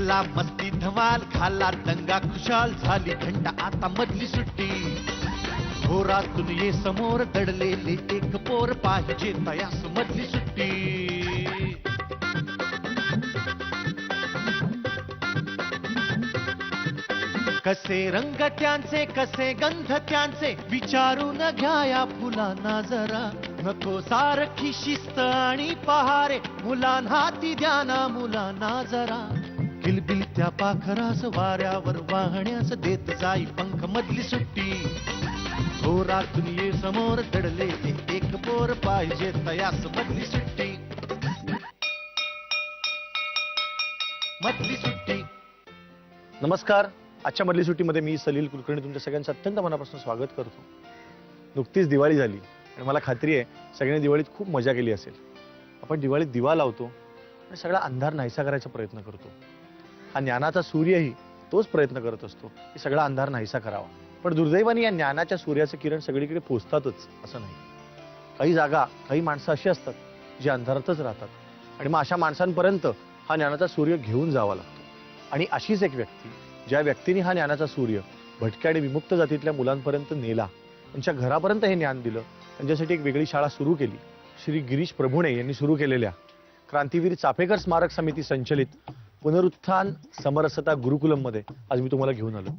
केला मस्ती धमाल, खाला दंगा खुशाल, झाली थंड आता मधली सुट्टी. घोरातून ये समोर दडलेले एक पोर, पाहिजे तयास मधली सुट्टी. कसे रंग त्यांचे कसे गंध त्यांचे, विचारून घ्या या फुलांना जरा. नको सारखी शिस्त आणि पहारे, मुलांना हाती द्या ना मुलांना जरा. किलबिल त्या पाखरास वाऱ्यावर वाहण्यास देत जाई पंख मधली सुट्टी. घोरातून ये समोर दडले एक पोर, पाहिजे तयास मधली सुट्टी. मधली सुट्टी. नमस्कार. आजच्या मधली सुट्टीमध्ये मी सलील कुलकर्णी तुमच्या सगळ्यांचं अत्यंत मनापासून स्वागत करतो. नुकतीच दिवाळी झाली आणि मला खात्री आहे सगळ्यांनी दिवाळीत खूप मजा केली असेल. आपण दिवाळीत दिवा लावतो आणि सगळा अंधार नाहीसा करायचा प्रयत्न करतो. हा ज्ञानाचा सूर्यही तोच प्रयत्न करत असतो की सगळा अंधार नाहीसा करावा. पण दुर्दैवाने या ज्ञानाच्या सूर्याचे किरण सगळीकडे पोचतातच असं नाही. काही जागा काही माणसं अशी असतात जी अंधारातच राहतात आणि मग अशा माणसांपर्यंत हा ज्ञानाचा सूर्य घेऊन जावा लागतो. आणि अशीच एक व्यक्ती, ज्या व्यक्तीने हा ज्ञानाचा सूर्य भटक्या आणि विमुक्त जातीतल्या मुलांपर्यंत नेला, त्यांच्या घरापर्यंत हे ज्ञान दिलं, त्यांच्यासाठी एक वेगळी शाळा सुरू केली. श्री गिरीश प्रभुणे यांनी सुरू केलेल्या क्रांतीवीर चाफेकर स्मारक समिती संचलित पुनरुत्थान समरसता गुरुकुलम मध्ये आज मी तुम्हाला घेऊन आलो.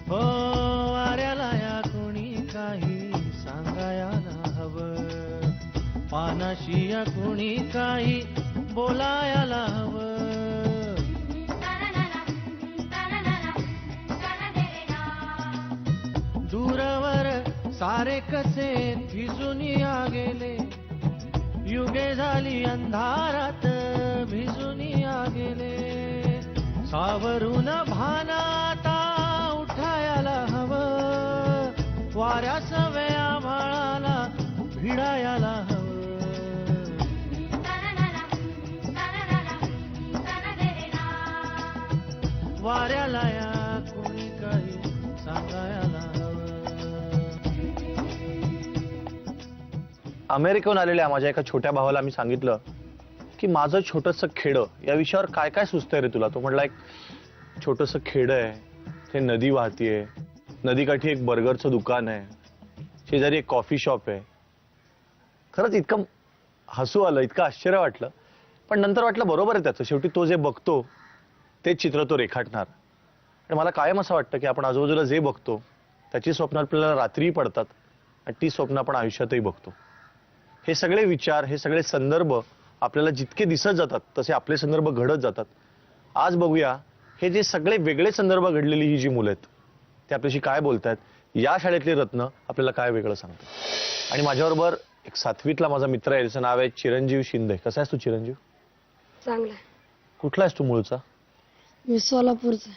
वाऱ्याला या कोणी काही सांगायला हवं, पानाशी या कोणी काही बोलायला हवं. दूरवर सारे कसे भिजून या गेले, युगे झाली अंधारात भिजून या गेले. सावरून भानाता उठायला हवं, वाऱ्यास वेया भाळाला भिडायला हवं. वाऱ्याला या कोणी काही सांगायला हवं. अमेरिकेहून आलेल्या माझ्या एका छोट्या भावाला मी सांगितलं की माझं छोटंसं खेडं या विषयावर काय काय सुचतंय रे तुला. तो म्हटला एक छोटंसं खेडं आहे, ते नदी वाहतीये, नदीकाठी एक बर्गरचं दुकान आहे, शेजारी एक कॉफी शॉप आहे. खरंच इतकं हसू आलं, इतकं आश्चर्य वाटलं. पण नंतर वाटलं बरोबर आहे त्याचं. शेवटी तो जे बघतो तेच चित्र तो रेखाटणार. आणि मला कायम असं वाटतं की आपण आजूबाजूला जे बघतो त्याची स्वप्न आपल्याला रात्रीही पडतात आणि ती स्वप्न आपण आयुष्यातही बघतो. हे सगळे विचार, हे सगळे संदर्भ आपल्याला जितके दिसत जातात तसे आपले संदर्भ घडत जातात. आज बघूया हे जे सगळे वेगळे संदर्भ घडलेली ही जी मुलं आहेत ते आपल्याशी काय बोलतायत, या शाळेतले रत्न आपल्याला काय वेगळं सांगतात. आणि माझ्याबरोबर एक 7वीतला माझा मित्र आहे, त्याचं नाव आहे चिरंजीव शिंदे. कसा आहेस तू चिरंजीव? चांगला. कुठला आहेस तू मूळचा? मी सोलापूरचा.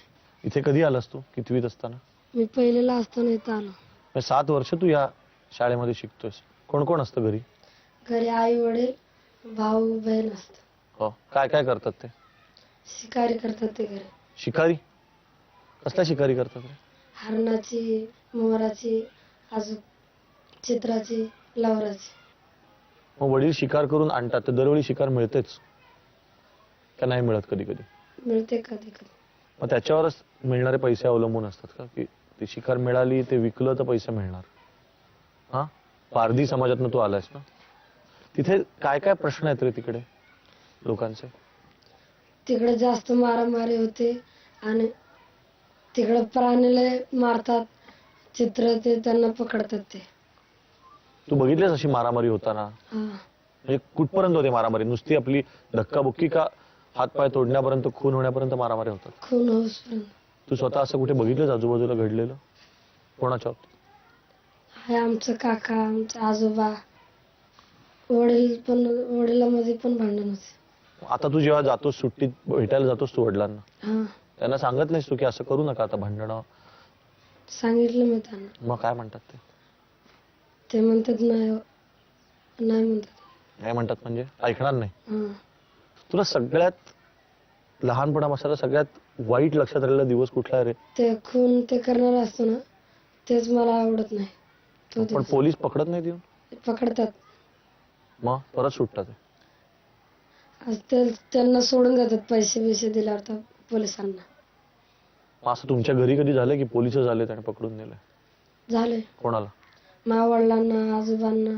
इथे कधी आलास तू? कितवीत असताना? मी पहिलेला असताना इथं आलो. 7 वर्ष तू या शाळेमध्ये शिकतोयस. कोण कोण असतं घरी? घरी आई वडील भाऊ बहीण असत. हो. काय काय करतात ते? शिकारी करतात ते घरी. शिकारी? कसल्या शिकारी करतात रे? हरणाची, मोराची, अजून चित्राची, लवराची. मग वडील शिकार करून आणतात तर दरवेळी शिकार मिळतेच का नाही मिळत? कधी कधी मिळते कधी कधी. मग त्याच्यावरच मिळणारे पैसे अवलंबून असतात का की ती शिकार मिळाली, ते विकलं तर पैसे मिळणार? हा, पारधी समाजातनं तू आलायस ना. तिथे काय काय प्रश्न आहेत रे तिकडे लोकांचे? तिकडे जास्त मारामारी होते आणि तिकडे प्राणीला मारतात. चित्र ते त्यांना पकडतात ते. तू बघितलेस अशी मारामारी होताना? हा. म्हणजे कुठपर्यंत होते मारामारी? नुसती आपली धक्काबुक्की का हातपाय तोडण्यापर्यंत, खून होण्यापर्यंत मारामारी होतात? खून होऊसपर्यंत. तू स्वतः असं कुठे बघितलंस आजूबाजूला घडलेलं? कोणाच्या बाबतीत? हाय आमचं काका, आमचे आजोबा, वडिलांमध्ये पण भांडण होते. आता तू जेव्हा जातोस सुट्टीत भेटायला जातोस तू वडिलांना, हा. त्यांना सांगत नाहीस तू की असं करू नका आता भांडणं? सांगितलं मी त्यांना. मग काय म्हणतात ते? ते म्हणतात नाही नाही म्हणतात. काय म्हणतात म्हणजे? ऐकणार नाही? हा. तुला सगळ्यात लहानपणापासून सगळ्यात वाईट लक्षात राहिलेला दिवस कुठला आहे रे? ते खून ते करणार असतो ना, तेच मला आवडत नाही. तो पण दिवस. पोलीस पकडत नाही देऊन? पकडतात. मग परत सुटतात ते. आज त्यांना सोडून जातात पैसे बिसे दिल्यावर तर पोलिसांना. मग असं तुमच्या घरी कधी झालं की पोलिस झाले आणि पकडून नेले? झाले कोणाला? माझ्या वडिलांना, आजोबांना,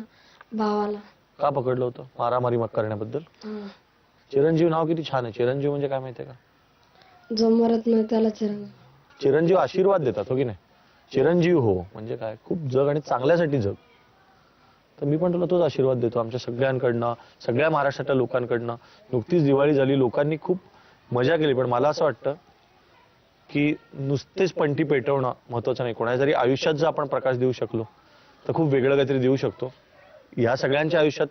भावाला. का पकडलं होतं? मारामारी मग करण्याबद्दल? हा. चिरंजीव नाव किती छान आहे. चिरंजीव म्हणजे काय माहितीये का? जो मरत नाही त्याला चिरंजीव. चिरंजीव आशीर्वाद देतात, हो की नाही? चिरंजीव हो म्हणजे काय, खूप जग आणि चांगल्यासाठी जग. तर मी पण तुला तोच आशीर्वाद देतो आमच्या सगळ्यांकडनं, सगळ्या महाराष्ट्रातल्या लोकांकडनं. नुकतीच दिवाळी झाली, लोकांनी खूप मजा केली, पण मला असं वाटतं की नुसतेच पंटी पेटवणं महत्वाचं नाही. कोणाच्या जरी आयुष्यात जर आपण प्रकाश देऊ शकलो तर खूप वेगळं काहीतरी देऊ शकतो. या सगळ्यांच्या आयुष्यात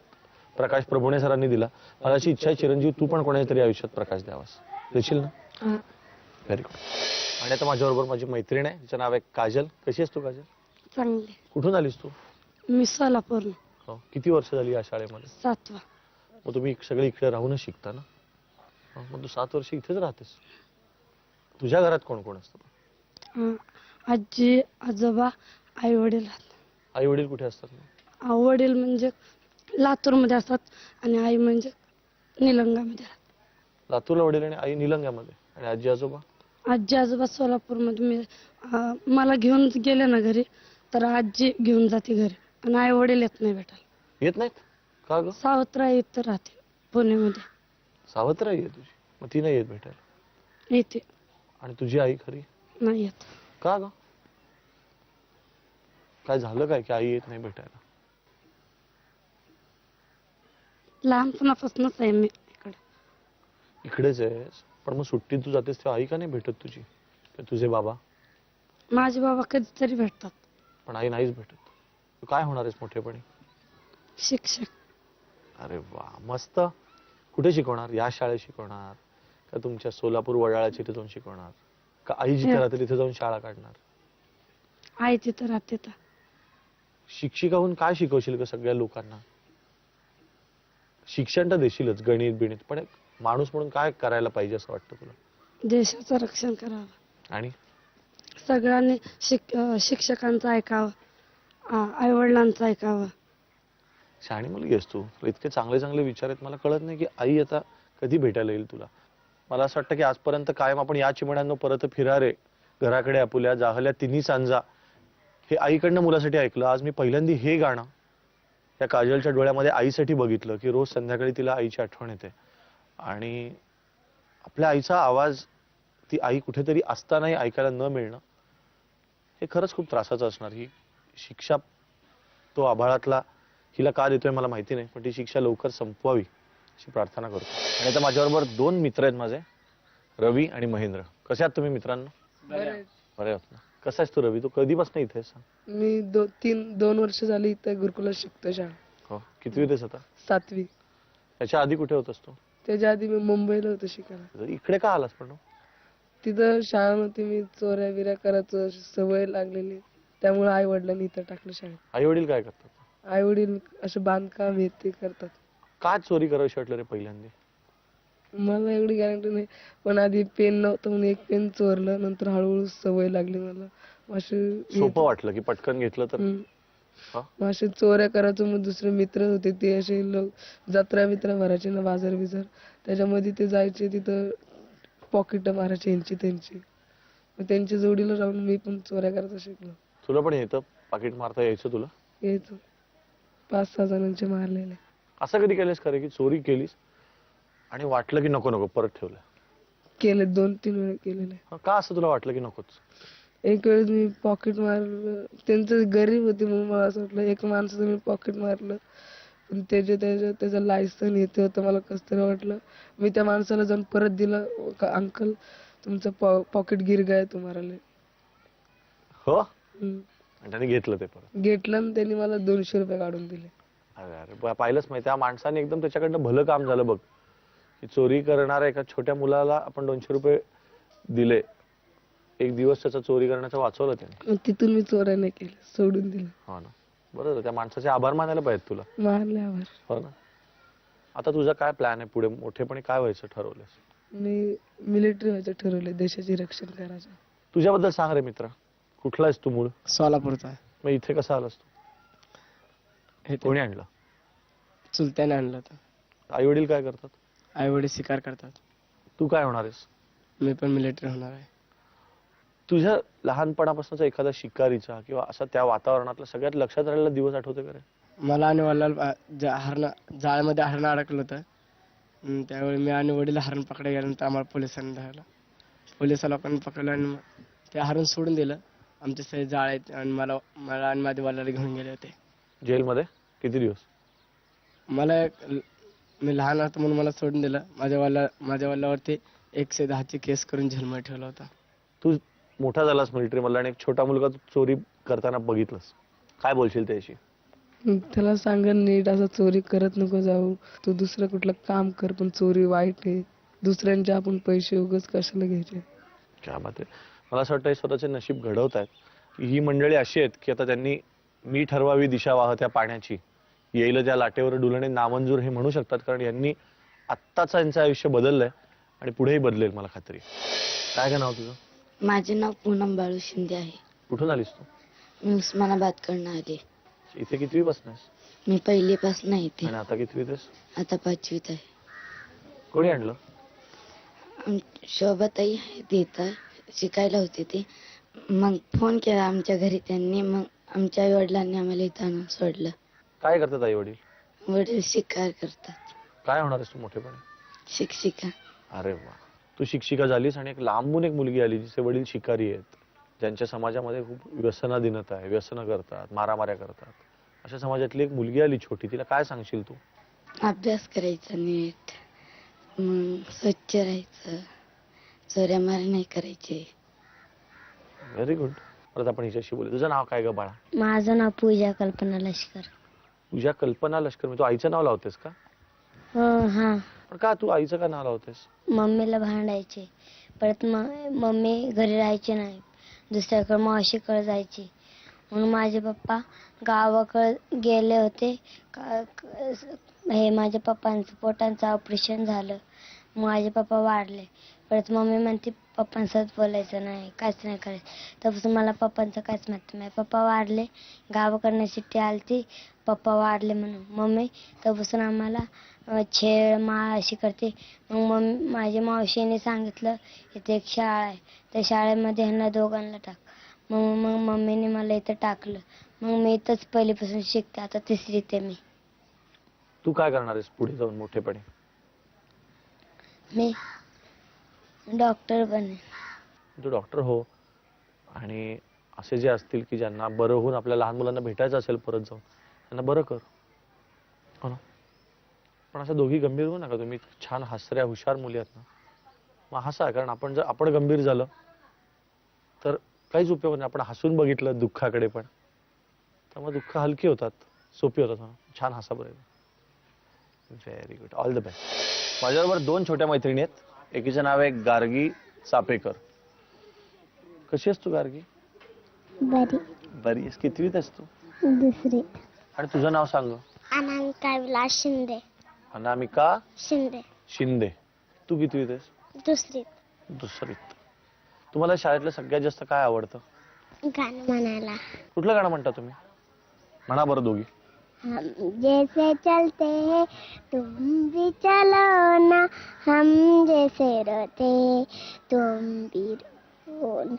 प्रकाश प्रभुणे सरांनी दिला. मला अशी इच्छा आहे चिरंजीव तू पण कोणाच्या तरी आयुष्यात प्रकाश द्यावास. देशील ना? हा. Very good. आणि आता माझ्याबरोबर माझी मैत्रीण आहे, तिचं नाव आहे काजल. कशी आहेस तू काजल? चांगले. कुठून आलीस तू? मी सोलापूर. हो. किती वर्ष झाली या शाळेमध्ये? 7वा. मग तुम्ही सगळे इकडे राहूनच शिकता ना? हो, मग तू 7 वर्ष इथेच राहतेस. तुझ्या घरात कोण कोण असतं? आजी, आजोबा, आई वडील. आई वडील कुठे असतात मग? वडील म्हणजे लातूर मध्ये असतात आणि आई म्हणजे निलंगामध्ये राहतात. लातूरला वडील आणि आई निलंग्यामध्ये. आणि आजी आजोबा? आजी आजोबा सोलापूर मध्ये. मी मला घेऊन गेले ना घरी तर आजी घेऊन जाते घरी आणि आई वडील येत नाही भेटायला. येत नाहीत का ग? सावत्रा इथं राहते पुण्यामध्ये. सावत्र आहे तुझी, मग ती नाही येत भेटायला? येते. आणि तुझी आई खरी? नाही येत. का ग? काय झालं काय की आई येत नाही भेटायला? लहानपणापासूनच आहे मी इकडे. इकडेच आहेस पण मग सुट्टीत तू जातेस तेव्हा आई का नाही भेटत तुझी? का तुझे बाबा? माझे बाबा कधीतरी भेटतात. पण आई नाहीच भेटत. तू काय होणार आहेस मोठेपणी? शिक्षक. अरे वा, मस्त. कुठे शिकवणार? या शाळेत शिकवणार का तुमच्या सोलापूर वडाळ्याच्या इथे जाऊन शिकवणार का आई जिथे राहते तिथे जाऊन शाळा काढणार? आई तिथं राहते तर. शिक्षिका होऊन काय शिकवशील का सगळ्या लोकांना? शिक्षण तर देशीलच, गणित बिणित, पण एक माणूस म्हणून काय करायला पाहिजे असं वाटतं तुला? देशाचं रक्षण करावं. आणि सगळ्यांनी शिक्षकांचं ऐकावं, आई वडिलांचं ऐकावं. शहाणी मुलगी आहेस तू. इतके चांगले चांगले विचार आहेत. मला कळत नाही की आई आता कधी भेटायला येईल तुला. मला असं वाटतं की आजपर्यंत कायम आपण या चिमण्यांनो परत फिरारे घराकडे आपुल्या जाहल्या तिन्ही सांजा हे आईकडनं मुलासाठी ऐकलं. आज मी पहिल्यांदा हे गाणं या काजलच्या डोळ्यामध्ये आईसाठी बघितलं की रोज संध्याकाळी तिला आईची आठवण येते. आणि आपल्या आईचा आवाज ती आई कुठेतरी असतानाही ऐकायला न मिळणं हे खरंच खूप त्रासाचं असणार. ही शिक्षा तो आभाळातला हिला का देतोय मला माहिती नाही, पण ती शिक्षा लवकर संपवावी अशी प्रार्थना करतो. आणि आता माझ्याबरोबर 2 मित्र आहेत माझे, रवी आणि महेंद्र. कसे आहात तुम्ही मित्रांनो? बरे आहात ना? कसा आहेस तू रवी? तू कधीपासून इथे आहेस? मी 2 वर्ष झाली इथं गुरुकुलात शिकतो शाळा. हो. कितवीत आहेस आता? 7वी. त्याच्या आधी कुठे होतास तू? त्याच्या आधी मी मुंबईला होतो शिकायला. तर इकडे का आलास पण? तिथं शाळा नव्हती, मी चोऱ्या बिऱ्या करायचं सवय लागलेली, त्यामुळे आई वडिलांनी इथं टाकलं शाळेत. आई वडील काय करतात? आई वडील असं बांधकाम हे ते करतात. काय चोरी करावीशी वाटलं रे पहिल्यांदा? मला एवढी गॅरंटी नाही, पण आधी पेन नव्हतं म्हणून एक पेन चोरलं, नंतर हळूहळू सवय लागली मला. सोपं वाटलं की पटकन घेतलं तर? हा? मग असे चोऱ्या करायचो. मग दुसरे मित्र होते ते असे लोक जत्रा बित्रा भरायचे ना, बाजार बिजार, त्याच्यामध्ये ते जायचे, तिथं पॉकेट मारायचे यांची त्यांची. मग त्यांच्या जोडीला राहून मी पण चोऱ्या करायचं शिकलो. तुला पण येतं पाकिट मारता यायचं तुला? यायचं. 5-6 जणांचे मारलेले. असं कधी केलंस खरं की चोरी केलीस आणि वाटलं की नको नको परत ठेवलं? केले 2-3 वेळा केलेले. का असं तुला वाटलं की नकोच? एक वेळेस मी पॉकेट मारलं, त्यांचं गरीब होते म्हणून मला असं वाटलं. एक माणसाचं मी पॉकेट मारलं, पण त्याचं लायसन येते होतं. मला कसं तरी वाटलं. मी त्या माणसाला जाऊन परत दिलं, अंकल तुमचं पॉकेट गिर गया तुम्हारा ले. हो. आणि त्याने घेतलं ते परत? घेतलं आणि त्यांनी मला 200 रुपये काढून दिले. अरे अरे पाहिलंच माहिती, त्या माणसाने एकदम त्याच्याकडनं भलं काम झालं बघ. की चोरी करणाऱ्या एका छोट्या मुलाला आपण 200 रुपये दिले. एक दिवस त्याचा चोरी करण्याचा वाचवलं त्याने. मग तिथून मी चोऱ्या नाही केलं, सोडून दिलं. हो ना, बरोबर. त्या माणसाचे आभार मानायला पाहिजेत तुला. मारल्यावर. हो ना. आता तुझा काय प्लॅन आहे पुढे? मोठेपणी काय व्हायचं ठरवलंस? मी मिलिटरी व्हायचं ठरवलंय, देशाचे रक्षण करायचं. तुझ्याबद्दल सांग रे मित्रा. कुठला आहेस तू मूळ? सोलापूरचा आहे. मग इथे कसा आलास तू? हे कोणी आणलं? चुलत्याने आणलं होतं. आई वडील काय करतात? आई वडील शिकार करतात. तू काय होणार आहेस? मी पण मिलिटरी होणार आहे. तुझ्या लहानपणापासूनचा एखादा शिकारीचा किंवा असा त्या वातावरणातला सगळ्यात लक्षात राहिलेला दिवस आठवतो का रे? मला आणि वडिलांना जाळ्यामध्ये हरण अडकलं होतं. त्यावेळी मी आणि वडील हरण पकडायला गेल्यानंतर आम्हाला पोलिसांनी धरलं. पोलिसा लोकांनी पकडलं आणि ते हरण सोडून दिलं. आमच्या सगळे जाळ्यात आणि मला मला आणि माझ्या वडिलांना घेऊन गेले होते. जेलमध्ये किती दिवस? मी लहान होतो म्हणून मला सोडून दिलं. माझ्या वडिलावरती 110ची केस करून जेलमध्ये ठेवला होता. तू मोठा झालास मिलिटरी मधला आणि एक छोटा मुलगा तू चोरी करताना बघितलंस, काय बोलशील त्याशी? त्याला सांगन नीट असं चोरी करत नको जाऊ, तू दुसरं कुठलं काम कर, पण चोरी वाईट आहे. दुसऱ्यांचे आपण पैसे उगाच कशाला घ्यायचे. क्या बात आहे. मला असं वाटतं हे स्वतःचे नशीब घडवत आहेत की ही मंडळी अशी आहेत की आता त्यांनी मी ठरवावी दिशा वाहत्या पाण्याची, येईल त्या लाटेवर डुलणे नामंजूर हे म्हणू शकतात, कारण यांनी आत्ताच यांचं आयुष्य बदललंय आणि पुढेही बदलेल मला खात्री. काय काय नाव तुझं? माझे नाव पूनम बाळू शिंदे आहे. कुठून आलीस तू? मी उस्मानाबादकडनं आले. इथे कितवी पासून आहेस? मी पहिलीपासून येते. आणि आता कितवीत आहेस? आता 5वीत आहे. कोणी आणलं? शोभाताई आहे तिथं शिकायला होते ते. मग फोन केला आमच्या घरी त्यांनी, मग आमच्या आई वडिलांनी आम्हाला इथं आणून सोडलं. काय करतात आई वडील? वडील शिकार करतात. काय होणार आहेस तू मोठेपणी? शिक्षिका. अरे वा, तू शिक्षिका झालीस आणि एक लांबून एक मुलगी आली जिचे वडील शिकारी आहेत, ज्यांच्या समाजामध्ये खूप व्यसनाधीनता आहे, व्यसनं करतात, मारामाऱ्या करतात, अशा समाजातली एक मुलगी आली छोटी, तिला काय सांगशील तू? अभ्यास करायचा नीट, मग स्वच्छ राहायचं, चोऱ्या माऱ्या नाही करायचे. Very good. परत आपण हिच्याशी बोलू. तुझं नाव काय ग बाळा? माझं नाव पूजा कल्पना लष्कर. तुझ्या कल्पना लष्कर. मी तू आईचं नाव लावतेस का? हा. पण का तू आईचं का नाव लावतेस? मम्मीला भांडायचे, परत मम्मी घरी राहायची नाही, दुसऱ्याकडे मावशीकडे जायची. म्हणून माझे पप्पा गावाकडे गेले होते. हे माझ्या पप्पांचं पोटांचं ऑपरेशन झालं, माझे पप्पा वारले. परत मम्मी म्हणते पप्पांसोबत बोलायचं नाही, काहीच नाही करायचं. त्यापासून मला पप्पांचं काहीच माहिती नाही. पप्पा वारले, गावाकडनं शिट्टी आलती पप्पा वारले म्हणून. मम्मी त्यापासून आम्हाला छेड माळ अशी करते. मग माझ्या मावशीने सांगितलं इथे एक शाळा आहे, त्या शाळेमध्ये ह्यांना दोघांना टाक. मग मम्मीने मला इथं टाकलं. मग मी इथंच पहिलीपासून शिकते. आता 3रीत आहे मी. तू काय करणार आहेस पुढे जाऊन मोठेपणी? मी डॉक्टर बने. तू डॉक्टर हो, आणि असे जे असतील की ज्यांना बरं होऊन आपल्या लहान मुलांना भेटायचं असेल परत जाऊन, त्यांना बरं कर, हो ना? पण असं दोघी गंभीर होऊ नका. तुम्ही छान हसऱ्या हुशार मुली आहेत ना, मग हसा. कारण आपण जर आपण गंभीर झालं तर काहीच उपयोग नाही. आपण हसून बघितलं दुःखाकडे पण, त्यामुळे दुःख हलकी होतात, सोपी होतात. छान हसा बरं. Very good, all the best. माझ्याबरोबर 2 छोट्या मैत्रिणी आहेत. एकीचं नाव आहे गार्गी चापेकर. कशी आहेस तू गार्गी? बरी. बरी आहेस. कितवीत आहेस तू? 2री. आणि तुझं नाव सांग. अनामिका विलास शिंदे. अनामिका शिंदे. शिंदे. तू कितवीत आहेस? 2रीत. 2रीत. तुम्हाला शाळेतलं सगळ्यात जास्त काय आवडतं? गाणं म्हणायला. कुठलं गाणं म्हणता तुम्ही? म्हणा बरं दोघी. हम जैसे चलते हैं तुम भी चलो ना, हम जैसे रहते तुम भी रहो ना.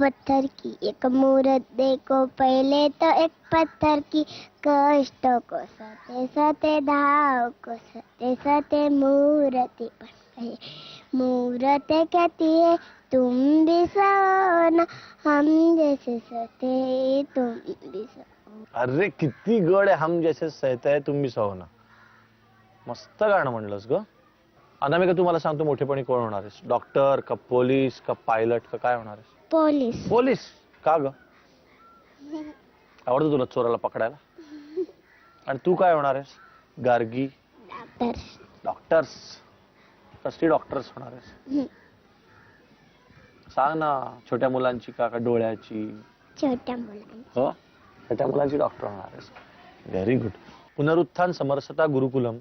पत्थर की एक मूरत देखो, पहले तो एक पत्थर की, कष्टों को सहते सहते धाव को सहते सहते मूर्ति बन गई. मूरत कहती है तुम भी सहो ना, हम जैसे सहते तुम भी सहो. अरे किती गड आहे. हम जैसे सहते है तुम भी सहो ना. मस्त गाणं म्हणलंस ग. अनामिका, तू मला सांगतो मोठेपणी कोण होणार आहेस? डॉक्टर का पोलीस का पायलट का काय होणार आहेस? पोलीस. पोलीस का ग? आवडतं तुला चोराला पकडायला? आणि तू काय होणार आहेस गार्गी? डॉक्टर. डॉक्टर्स. कसली डॉक्टर्स होणार आहेस? सांग ना. छोट्या मुलांची का डोळ्याची? छोट्या मुलांची. हो, छोट्या मुलांची डॉक्टर होणार आहेस. Very good. पुनरुत्थान समरसता गुरुकुलम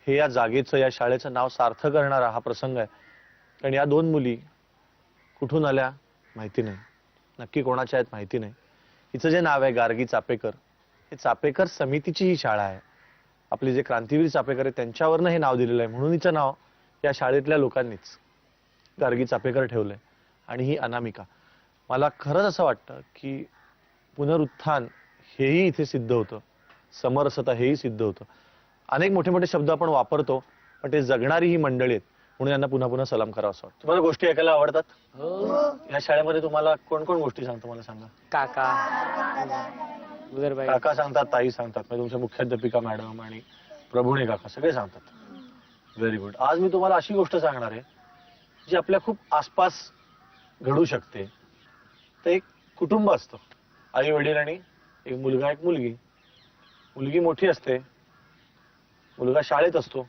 हे या जागेचं, या शाळेचं नाव सार्थ करणारा हा प्रसंग आहे. कारण या 2 मुली कुठून आल्या माहिती नाही, नक्की कोणाच्या आहेत माहिती नाही. हिचं जे नाव आहे गार्गी चापेकर, हे चापेकर समितीची ही शाळा आहे. आपले जे क्रांतीवीर चापेकर आहेत त्यांच्यावरनं हे नाव दिलेलं आहे, म्हणून हिचं नाव या शाळेतल्या लोकांनीच गार्गी चापेकर ठेवलंय. आणि ही अनामिका. मला खरंच असं वाटतं की पुनरुत्थान हेही इथे सिद्ध होतं, समरसता हेही सिद्ध होतं. अनेक मोठे मोठे शब्द आपण वापरतो, पण ते जगणारी ही मंडळी आहेत, म्हणून यांना पुन्हा पुन्हा सलाम करावा असं वाटतं. तुम्हाला गोष्टी ऐकायला आवडतात? या शाळेमध्ये तुम्हाला कोण कोण गोष्टी सांगतो मला सांगा. काका, उदरबाई, काका सांगतात, ताई सांगतात, म्हणजे तुमच्या मुख्याध्यापिका मॅडम आणि प्रभुणे काका सगळे सांगतात. Very good. आज मी तुम्हाला अशी गोष्ट सांगणार आहे जी आपल्या खूप आसपास घडू शकते. तर एक कुटुंब असतं, आई वडील आणि एक मुलगा एक मुलगी. मुलगी मोठी असते, मुलगा शाळेत असतो,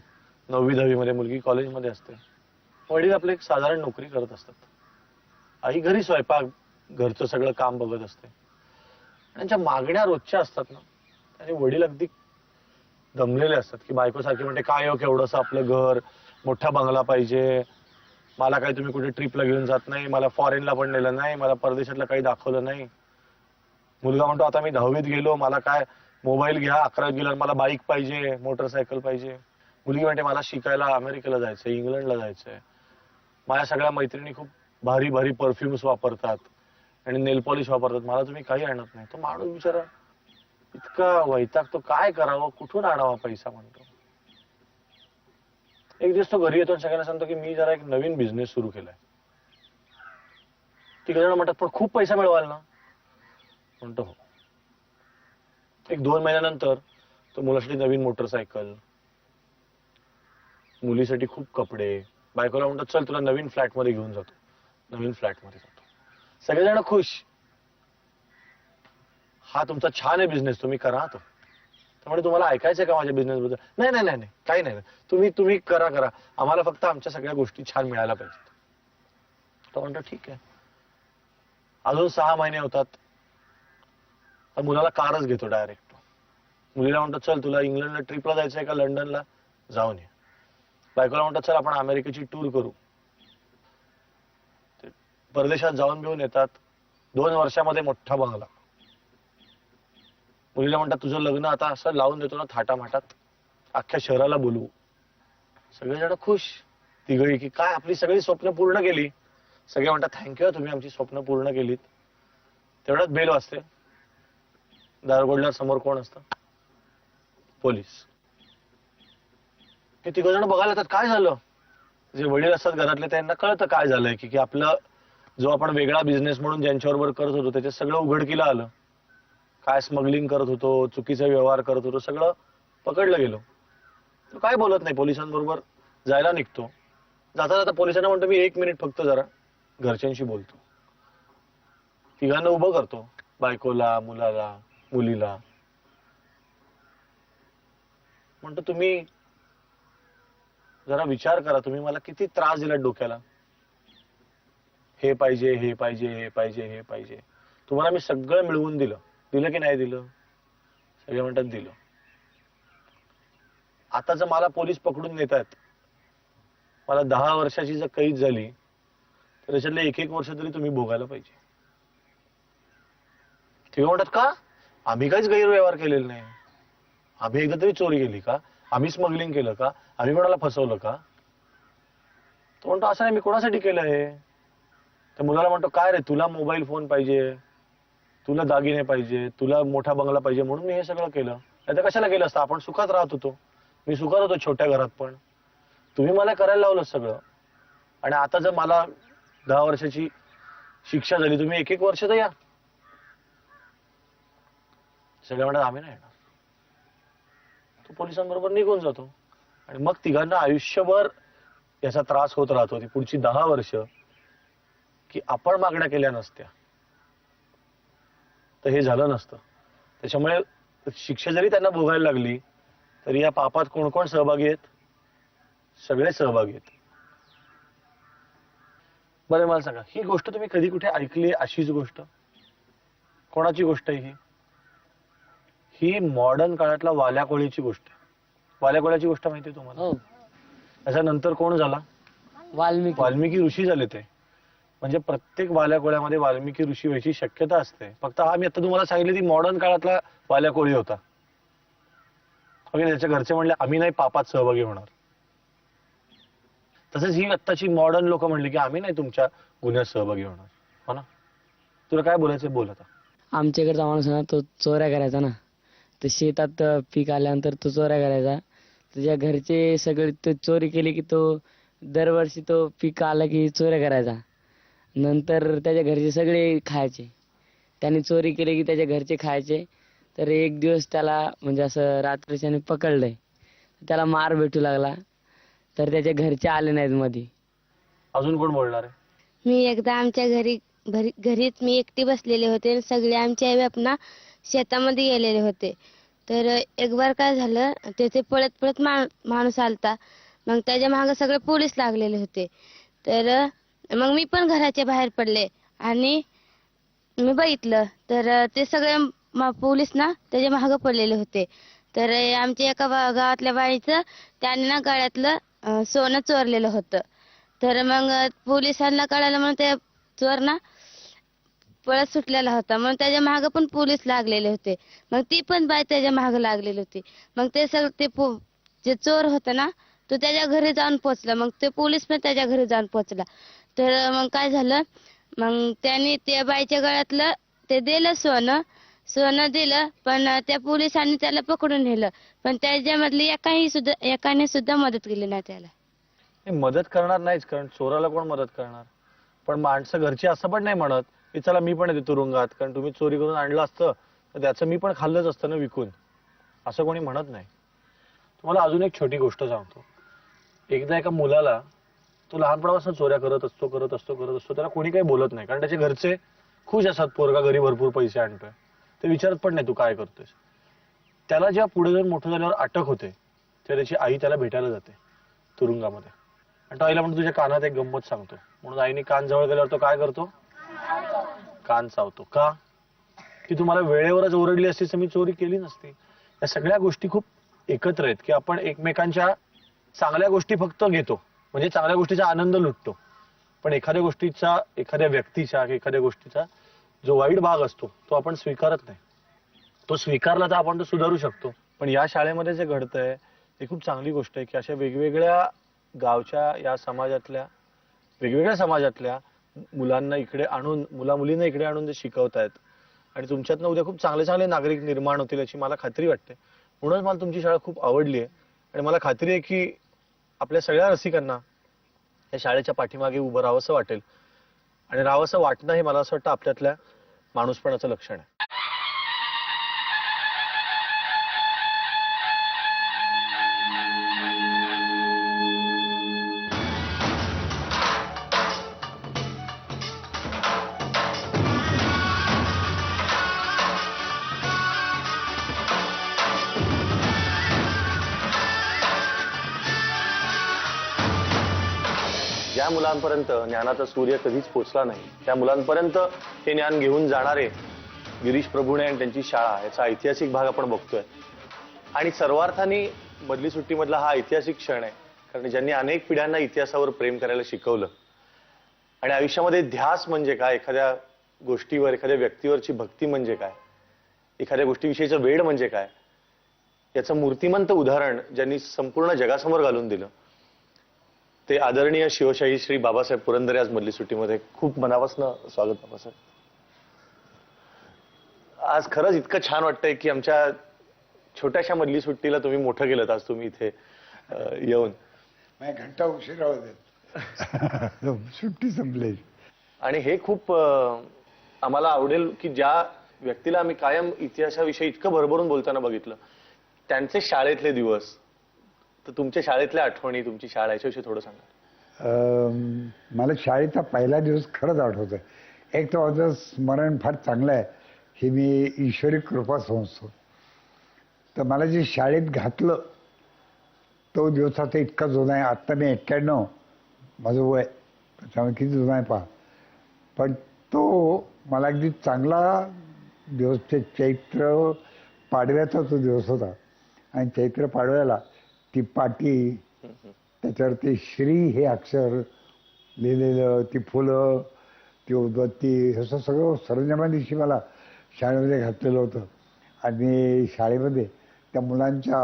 9वी 10वी मध्ये, मुलगी कॉलेजमध्ये असते. वडील आपले एक साधारण नोकरी करत असतात. आई घरी स्वयंपाक घरचं सगळं काम बघत असते. त्यांच्या मागण्या रोजच्या असतात ना, आणि वडील अगदी दमलेले असतात की बायको सारखी म्हणते काय हो केवढंसं आपलं घर, मोठा बंगला पाहिजे, मला काही तुम्ही कुठे ट्रिपला घेऊन जात नाही, मला फॉरेनला पण नेलं नाही, मला परदेशातलं काही दाखवलं नाही. मुलगा म्हणतो आता मी 10वीत गेलो, मला काय मोबाईल घ्या, 11वीत गेल्यावर मला बाईक पाहिजे, मोटरसायकल पाहिजे. मुलगी म्हणते मला शिकायला अमेरिकेला जायचंय, इंग्लंडला जायचंय. माझ्या सगळ्या मैत्रिणी खूप भारी भारी परफ्युम्स वापरतात आणि नेल पॉलिश वापरतात, मला तुम्ही काही आणत नाही. तो माणूस बिचारा इतका वैतागतो, काय करावं, कुठून आणावा पैसा म्हणतो. एक दिवस तो घरी येतो आणि सगळ्यांना सांगतो की मी जरा एक नवीन बिझनेस सुरू केलाय. ती जण म्हणतात पण खूप पैसा मिळवाल ना, म्हणतो हो. एक 2 महिन्यानंतर तो मुलासाठी नवीन मोटरसायकल, मुलीसाठी खूप कपडे, बायकोला म्हणतात चल तुला नवीन फ्लॅट मध्ये घेऊन जातो. नवीन फ्लॅट मध्ये जातो, सगळेजण खुश. हा तुमचा छान आहे बिझनेस, तुम्ही करा. तो त्यामुळे तुम्हाला ऐकायचंय का माझ्या बिझनेस बद्दल? नाही नाही नाही काही नाही, तुम्ही करा, आम्हाला फक्त आमच्या सगळ्या गोष्टी छान मिळायला पाहिजेत. तो म्हणतो ठीक आहे. अजून 6 महिने होतात, मुलाला कारच घेतो डायरेक्ट. मुलीला म्हणतो चल तुला इंग्लंडला ट्रिपला जायचंय का लंडनला, जाऊन ये. बायकोला म्हणतात चल आपण अमेरिकेची टूर करू. परदेशात जाऊन घेऊन येतात. 2 वर्षामध्ये मोठा बंगला. मुलीला म्हणतात तुझं लग्न आता असं लावून देतो ना थाटामाटात, अख्ख्या शहराला बोलवू. सगळेजण खुश. तिघही की काय आपली सगळी स्वप्न पूर्ण केली. सगळे म्हणतात थँक्यू तुम्ही आमची स्वप्न पूर्ण केलीत. तेवढ्यात बेल वाजते. दारगोडल्या समोर कोण असतं? पोलीस. हे तिघजण बघायला येतात काय झालं. जे वडील असतात घरातले त्यांना कळतं काय झालंय की आपलं जो आपण वेगळा बिझनेस म्हणून ज्यांच्याबरोबर करत होतो त्याच्यात सगळं उघडकीला आलं. काय स्मगलिंग करत होतो, चुकीचा व्यवहार करत होतो, सगळं पकडलं गेलो. तो काय बोलत नाही, पोलिसांबरोबर जायला निघतो. जाता जाता पोलिसांना म्हणतो मी 1 मिनिट फक्त जरा घरच्यांशी बोलतो. तिघांना उभं करतो, बायकोला, मुलाला, मुलीला. म्हणतो तुम्ही जरा विचार करा, तुम्ही मला किती त्रास दिला डोक्याला. हे पाहिजे, हे पाहिजे, हे पाहिजे, हे पाहिजे. तुम्हाला मी सगळं मिळवून दिलं की नाही दिलं? सगळे म्हणतात दिलं. आता जर मला पोलीस पकडून नेतात, मला 10 वर्षाची जर कैद झाली तर त्याच्यातले 1-1 वर्ष तरी तुम्ही भोगायला पाहिजे. ते म्हणतात का आम्ही काहीच गैरव्यवहार केलेला नाही, आम्ही एकदा तरी चोरी केली का, आम्ही स्मगलिंग केलं का, आम्ही कोणाला फसवलं का? तो म्हणतो असं नाही, मी कोणासाठी केलं हे? तर मुलाला म्हणतो काय रे तुला मोबाईल फोन पाहिजे, तुला दागिने पाहिजे, तुला मोठा बंगला पाहिजे म्हणून मी हे सगळं केलं. नाही तर कशाला केलं असतं, आपण सुखात राहत होतो. मी सुखात होतो छोट्या घरात, पण तुम्ही मला करायला लावलं सगळं. आणि आता जर मला 10 वर्षाची शिक्षा झाली, तुम्ही 1-1 वर्ष तर या. सगळ्या म्हणतात आम्ही नाही येणार. तो पोलिसांबरोबर निघून जातो आणि मग तिघांना आयुष्यभर याचा त्रास होत राहतो. ती पुढची 10 वर्ष की आपण मागण्या केल्या नसत्या तर हे झालं नसतं. त्याच्यामुळे शिक्षा जरी त्यांना भोगायला लागली तरी या पापात कोण कोण सहभागी आहेत? सगळे सहभागी आहेत. बरं मला सांगा, ही गोष्ट तुम्ही कधी कुठे ऐकली अशीच गोष्ट? कोणाची गोष्ट आहे ही? ही मॉडर्न काळातला वाल्या कोळीची गोष्ट आहे. वाल्या कोळ्याची गोष्ट माहिती आहे तुम्हाला? त्याच्यानंतर कोण झाला? वाल्मिकी ऋषी झाले. ते म्हणजे प्रत्येक वाल्या कोळ्यामध्ये वाल्मिकी ऋषी व्हायची शक्यता असते. फक्त हा मी आता तुम्हाला सांगितलं ती मॉडर्न काळातला वाल्या कोळी होता. म्हणजे त्याच्या घरचे म्हणले आम्ही नाही पापात सहभागी होणार. तसंच ही आत्ताची मॉडर्न लोक म्हणली की आम्ही नाही तुमच्या गुन्ह्यात सहभागी होणार. हो ना? तुला काय बोलायचं बोल आता. आमच्याकडचा माणूस आहे ना, तो चोऱ्या करायचा ना. तर शेतात पीक आल्यानंतर तो चोऱ्या करायचा. तुझ्या घरचे सगळे तो चोरी केली की तो दरवर्षी तो पीक आला की चोऱ्या करायचा. नंतर त्याच्या घरचे सगळे खायचे. त्याने चोरी केली की त्याच्या घरचे खायचे. तर एक दिवस त्याला म्हणजे असं रात्रीच्याने पकडलंय. त्याला मार भेटू लागला. तर त्याच्या घरचे आले नाहीत मध्ये. अजून कोण बोलणार आहे? मी एकदा आमच्या घरीच मी एकटी बसलेले होते आणि सगळे आमचे आई बाप ना शेतामध्ये गेलेले होते. तर एक बार काय झालं, त्याचे पळत पळत माणूस आलता. मग त्याच्या मागे सगळे पोलीस लागलेले होते. तर मग मी पण घराच्या बाहेर पडले आणि मी बघितलं तर ते सगळे पोलीस ना त्याच्या मागे पडलेले होते. तर आमच्या एका गावातल्या बाईचं त्याने ना गळ्यातलं सोनं चोरलेलं होतं. तर मग पोलिसांना कळालं म्हणून ते चोर ना पळत सुटलेला होता. मग त्याच्या मागे पण पोलीस लागलेले होते. मग ती पण बाई त्याच्या मागे लागलेली होती. मग ते सगळं ते जे चोर होता ना तो त्याच्या घरी जाऊन पोचला. मग ते पोलीस पण त्याच्या घरी जाऊन पोचला. तर मग काय झालं, मग त्याने त्या बाईच्या गळ्यातलं ते दिलं सोनं दिलं. पण त्या पोलिसांनी त्याला पकडून नेलं. पण त्याच्यामधली एकाने सुद्धा मदत केली नाही त्याला. मदत करणार नाहीच, कारण चोराला कोण मदत करणार. पण माणसं घरची असं पण नाही म्हणत की चला मी पण येते तुरुंगात, कारण तुम्ही चोरी करून आणलं असतं तर त्याचं मी पण खाल्लंच असतं ना विकून. असं कोणी म्हणत नाही. तुम्हाला अजून एक छोटी गोष्ट सांगतो. एकदा एका मुलाला, तो लहानपणापासून चोऱ्या करत असतो, त्याला कोणी काही बोलत नाही, कारण त्याचे घरचे खुश असतात, पोरगा घरी भरपूर पैसे आणतोय. ते विचारत पण नाही तू काय करतोयस. त्याला जेव्हा पुढे जाऊन मोठं झाल्यावर अटक होते तेव्हा त्याची आई त्याला भेटायला जाते तुरुंगामध्ये. आणि तो आईला म्हणतो तुझ्या कानात एक गंमत सांगतो. म्हणून आईने कान जवळ गेल्यावर तो काय करतो, कान चावतो. का? की तुम्हाला वेळेवरच ओरडली असती तर मी चोरी केली नसती. या सगळ्या गोष्टी खूप एकत्र आहेत की आपण एकमेकांच्या चांगल्या गोष्टी फक्त घेतो, म्हणजे चांगल्या गोष्टीचा आनंद लुटतो. पण एखाद्या गोष्टीचा, एखाद्या व्यक्तीचा, एखाद्या गोष्टीचा जो वाईट भाग असतो तो आपण स्वीकारत नाही. तो स्वीकारला तर आपण तो सुधारू शकतो. पण या शाळेमध्ये जे घडतंय ही खूप चांगली गोष्ट आहे की अशा वेगवेगळ्या गावच्या या समाजातल्या, वेगवेगळ्या समाजातल्या मुलांना इकडे आणून, मुलींना इकडे आणून जे शिकवतायत आणि तुमच्यातनं उद्या खूप चांगले चांगले नागरिक निर्माण होतील याची मला खात्री वाटते. म्हणूनच मला तुमची शाळा खूप आवडली आहे. आणि मला खात्री आहे की आपल्या सगळ्या रसिकांना या शाळेच्या पाठीमागे उभं राहावंसं वाटेल. आणि राहावंसं वाटणं हे मला असं वाटतं आपल्यातल्या माणूसपणाचं लक्षण आहे. ज्या मुलांपर्यंत ज्ञानाचा सूर्य कधीच पोचला नाही त्या मुलांपर्यंत हे ज्ञान घेऊन जाणारे गिरीश प्रभुणे आणि त्यांची शाळा, याचा ऐतिहासिक भाग आपण बघतोय. आणि सर्वार्थाने मधली सुट्टीमधला हा ऐतिहासिक क्षण आहे, कारण ज्यांनी अनेक पिढ्यांना इतिहासावर प्रेम करायला शिकवलं. आणि आयुष्यामध्ये ध्यास म्हणजे काय, एखाद्या गोष्टीवर, एखाद्या व्यक्तीवरची भक्ती म्हणजे काय, एखाद्या गोष्टीविषयीचं वेड म्हणजे काय, याचं मूर्तिमंत उदाहरण ज्यांनी संपूर्ण जगासमोर घालून दिलं ते आदरणीय शिवशाही श्री बाबासाहेब पुरंदरे आज मधली सुट्टीमध्ये. खूप मनापासून स्वागत बाबासाहेब. आज खरंच इतकं छान वाटतंय की आमच्या छोट्याशा मधली सुट्टीला तुम्ही मोठं केलं. आज तुम्ही इथे येऊन घंटा उशिरा होते सुट्टी संपली. आणि हे खूप आम्हाला आवडेल की ज्या व्यक्तीला आम्ही कायम इतिहासाविषयी इतकं भरभरून बोलताना बघितलं, त्यांचे शाळेतले दिवस, तर तुमच्या शाळेतल्या आठवणी, तुमची शाळा याच्याविषयी थोडं सांगा. मला शाळेचा पहिला दिवस खरंच आठवतोय. एक तर माझं स्मरण फार चांगलं आहे की मी ईश्वरी कृपा समजतो. तर मला जे शाळेत घातलं तो दिवस आता इतका जुना आहे. आत्ता मी 91, माझं वय, त्यामुळे किती जुना आहे पहा. पण तो मला अगदी चांगला दिवस, ते चैत्र पाडव्याचा तो दिवस होता. आणि चैत्र पाडव्याला ती पाटी, त्याच्यावर ते श्री हे अक्षर लिहिलेलं, ती फुलं, ती उदबत्ती, असं सगळं सरंजामा दिवशी मला शाळेमध्ये घातलेलं होतं. आणि शाळेमध्ये त्या मुलांच्या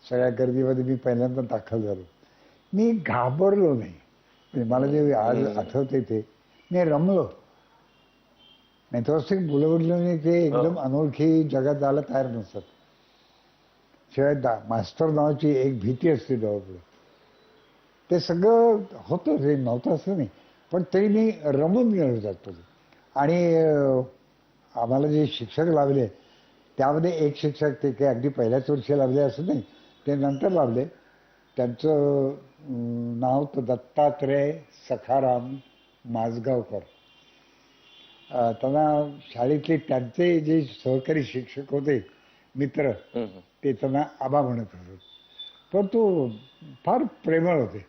सगळ्या गर्दीमध्ये मी पहिल्यांदा दाखल झालो. मी घाबरलो नाही. म्हणजे मला जे आज आठवते ते मी रमलो नाही. तर असे मुलं वडील ते एकदम अनोळखी जगात जायला तयार नसतात. शिवाय मास्तर नावाची एक भीती असते डोळ्यापुढे. ते सगळं होतं, ते नव्हतं असं नाही, पण तरी मी रमून गेलो जातो. आणि आम्हाला जे शिक्षक लावले त्यामध्ये एक शिक्षक ते काही अगदी पहिल्याच वर्षी लावले असं नाही, ते नंतर लावले. त्यांचं नाव तर दत्तात्रय सखाराम माझगावकर. त्यांना शाळेतले त्यांचे जे सहकारी शिक्षक होते मित्र ते त्यांना आबा म्हणत होते. पण तो फार प्रेमळ होते,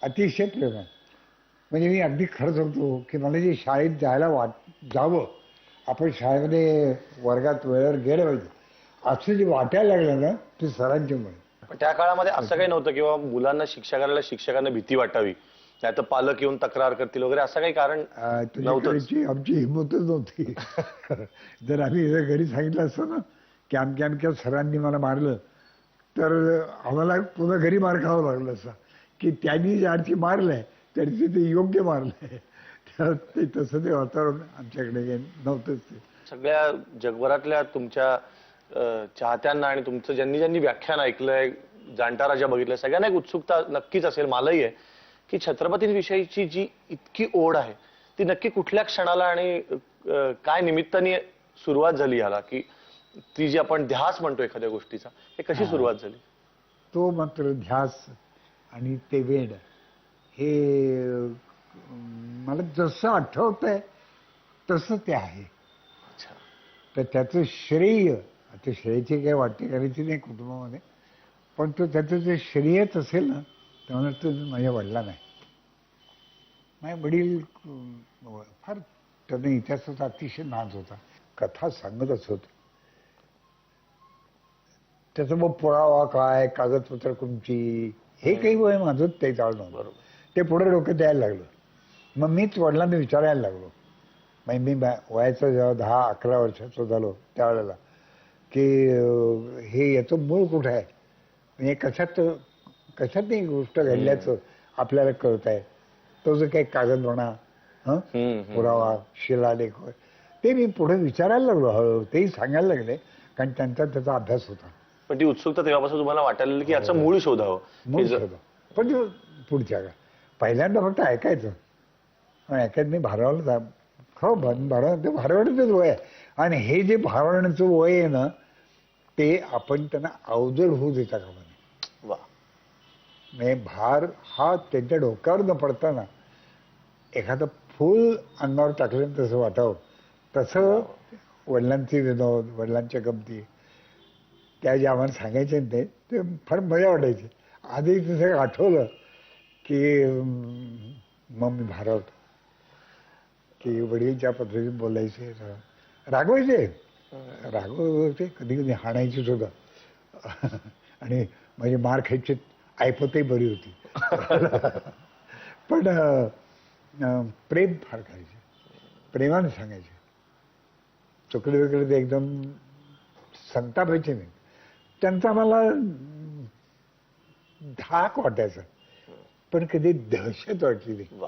अतिशय प्रेमळ. म्हणजे मी अगदी खरं सांगतो की मला जे शाळेत जायला जावं, आपण शाळेमध्ये वर्गात वेळेवर गेलं पाहिजे असं जे वाटायला लागलं ना ते सरांच्यामुळे. पण त्या काळामध्ये असं काही नव्हतं किंवा मुलांना शिक्षा करायला शिक्षकांना भीती वाटावी, नाही तर पालक येऊन तक्रार करतील वगैरे असं काही कारण तुझ्याकडची आमची हिंमतच नव्हती. जर आम्ही घरी सांगितलं असतं ना की अमक्या अमक्या सरांनी मला मारलं तर आम्हाला पुन्हा घरी मार खावं लागलं असं की त्यांनी ज्याची मारलंय त्याची ते योग्य मारलंय. ते तसं ते वातावरण आमच्याकडे नव्हतंच. ते सगळ्या जगभरातल्या तुमच्या चाहत्यांना आणि तुमचं ज्यांनी ज्यांनी व्याख्यान ऐकलंय, जाणता राजा बघितलंय, सगळ्यांना एक उत्सुकता नक्कीच असेल, मलाही आहे, की छत्रपतींविषयीची जी इतकी ओढ आहे ती नक्की कुठल्या क्षणाला आणि काय निमित्ताने सुरुवात झाली याला, की ती जी आपण ध्यास म्हणतो एखाद्या गोष्टीचा, हे कशी सुरुवात झाली? तो मात्र ध्यास आणि ते वेड हे मला जसं आठवतंय तसं ते आहे. तर त्याचं श्रेय, आता श्रेयची काही वाटते करायची नाही कुटुंबामध्ये, पण तो त्याचं जे श्रेयच असेल ना तर मला तो माझ्या वडिलांना आहे. माझे वडील फार त्यांना इतिहासाचा अतिशय नाद होता, कथा सांगतच होत. त्याचं मग पुरावा काय, कागदपत्र कोणची, हे काही वय माझं ते चालणं बरोबर ते पुढे डोक्यात द्यायला लागलं. मग मीच वडिलांना विचारायला लागलो. मग मी वयाचं जेव्हा 10-11 वर्षाचं झालो त्यावेळेला की हे याचं मूळ कुठं आहे, म्हणजे कशात नाही गोष्ट घडल्याचं आपल्याला कळत आहे. तो जो काही कागद म्हणा, पुरावा, शिलालेख, ते मी पुढे विचारायला लागलो हळूहळू. तेही सांगायला लागले कारण त्यांचा त्याचा अभ्यास होता. पण ती उत्सुकता तेव्हापासून तुम्हाला वाटायला लागली की याचं मूळ शोधावं. मूळ शोधावं. पण पुढच्या का पहिल्यांदा फक्त ऐकायचं, ऐकायचं नाही. भारावलं खरं ते भारवण्याचंच वय आहे. आणि हे जे भारवण्याचं वय आहे ना ते आपण त्यांना अवजड होऊ देता कामा नये. म्हणजे भार हा त्यांच्या डोक्यावर न पडताना एखादं फूल अंगावर टाकलं तसं वाटावं. तसं वडिलांचे विनोद, वडिलांच्या गमती त्या ज्या आम्हाला सांगायचे नाही ते फार मजा वाटायची. आधी तसं आठवलं की मग मी भारावतो की वडील ज्या पद्धतीने बोलायचे, रागवायचे, कधी कधी हाणायचे सुद्धा. आणि म्हणजे मार खायची ऐपतही बरी होती. पण प्रेम फार खायचे, प्रेमाने सांगायचे. चुकडे वगैरे ते एकदम संतापायचे नाही. त्यांचा मला धाक वाटायचा पण कधी दहशत वाटली नाही.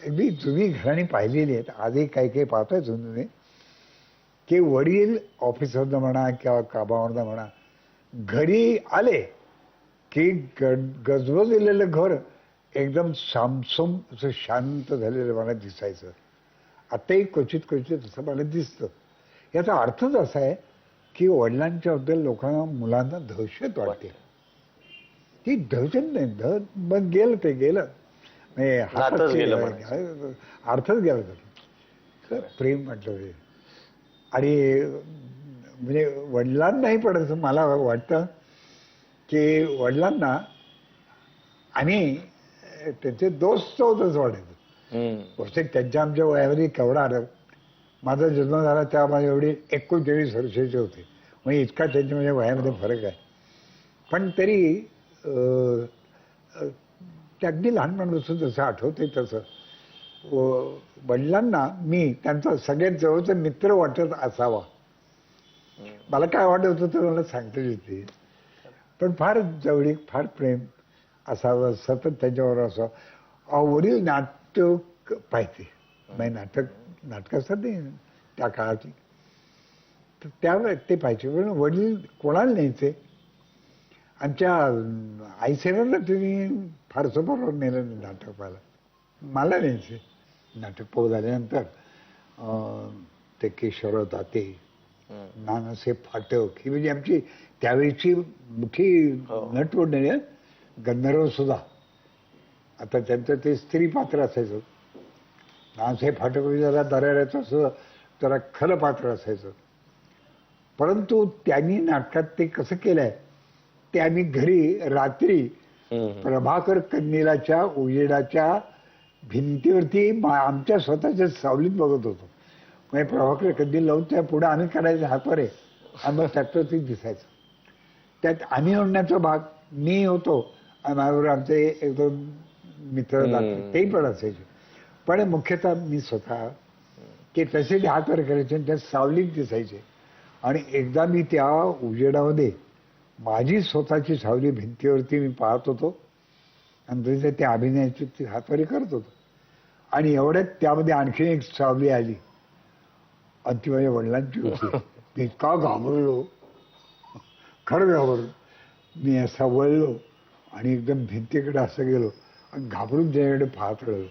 अगदी जुनी घराणी पाहिलेली आहेत, आजही काही काही पाहतोय जुने, की वडील ऑफिसवरनं म्हणा किंवा कामावरनं म्हणा घरी आले की गजबजलेलं घर एकदम सामसूम असं शांत झालेलं मला दिसायचं. आताही क्वचित क्वचित असं मला दिसतं. याचा अर्थच असा आहे की वडिलांच्याबद्दल लोकांना, मुलांना दहशत वाटते. ती दहशत नाही, मग गेलं ते गेलं, अर्थच गेला तर प्रेम म्हटलं. आणि म्हणजे वडिलांनाही पडायचं मला वाटतं की वडिलांना आम्ही त्यांचे दोस्त होतच वाटायचं. त्यांच्या आमच्या वयामध्ये केवढा आलं. माझा जन्म झाला तेव्हा माझ्या एवढी 39 वर्षाचे होते. म्हणजे इतका त्यांच्या माझ्या वयामध्ये फरक आहे. पण तरी ते अगदी लहानपणापासून जसं आठवते तसं वडिलांना मी त्यांचा सगळ्यात जवळचा मित्र वाटत असावा. मला काय वाटत होतं तर मला सांगता येते. पण फार जवळीक, फार प्रेम असावं, सतत त्याच्यावर असावं. वडील नाटक पाहिजे, म्हणजे नाटक असतात नाही त्या काळातली, तर त्यावेळेस ते पाहिजे. पण वडील कोणाला न्यायचे? आमच्या आईसेनाला तुम्ही फारसं बरोबर नेलं नाही नाटक पाहायला. मला न्यायचे नाटक पाहू झाल्यानंतर. ते केशवराव दाते, नानासाहेब फाटक, ही म्हणजे आमची त्यावेळीची मोठी नटवडणी. गंधर्व सुद्धा, आता त्यांचं ते स्त्री पात्र असायचं. नानासाहेब फाटक जरा दराऱ्याचं असं जरा खरं पात्र असायचं. परंतु त्यांनी नाटकात ते कसं केलंय, ते आम्ही घरी रात्री प्रभाकर कंदिलाच्या उजेडाच्या भिंतीवरती आमच्या स्वतःच्या सावलीत बघत होतो. म्हणजे प्रभाकर कंदील लावून त्या पुढे आम्ही काढायचं हातवर आहे, आणि मग त्याच्यावरती दिसायचं. त्यात आम्ही ओढण्याचा भाग मी होतो, आणि माझ्याबरोबर आमचे एक दोन मित्र तेही पण असायचे. पण मुख्यतः मी स्वतः की तसे हातवर करायचे आणि त्या सावलीत दिसायचे. आणि एकदा मी त्या उजेडामध्ये माझी स्वतःची सावली भिंतीवरती मी पाहत होतो, आणि तसे त्या अभिनयाची हातवारी करत होतो. आणि एवढ्यात त्यामध्ये आणखी एक सावली आली, आणि ती माझ्या वडिलांची होती. मी इतका घाबरलो, खरं घाबरलो. मी असा वळलो आणि एकदम भिंतीकडे असं गेलो, आणि घाबरून त्याच्याकडे पाहत राहिलो.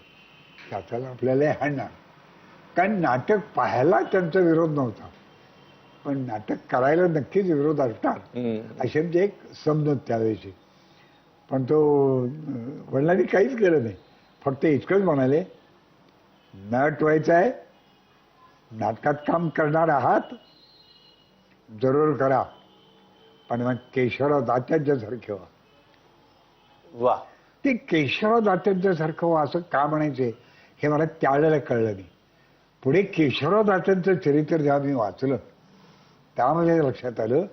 त्याला आपल्याला हाणणार, कारण नाटक पाहायला त्यांचा विरोध नव्हता, पण नाटक करायला नक्कीच विरोध असणार अशी आमची एक समजूत त्यावेळेची. पण तो वडिलांनी काहीच केलं नाही, फक्त इतकंच म्हणाले, नट व्हायचं आहे, नाटकात काम करणार आहात, जरूर करा, पण मग केशवराव दात्यांच्यासारखे व्हा. वा. ते केशवराव दात्यांच्यासारखं व्हा असं का म्हणायचे हे मला त्यावेळेला कळलं नाही. पुढे केशवराव दात्यांचं चरित्र जेव्हा मी वाचलं, त्यामध्ये लक्षात आलं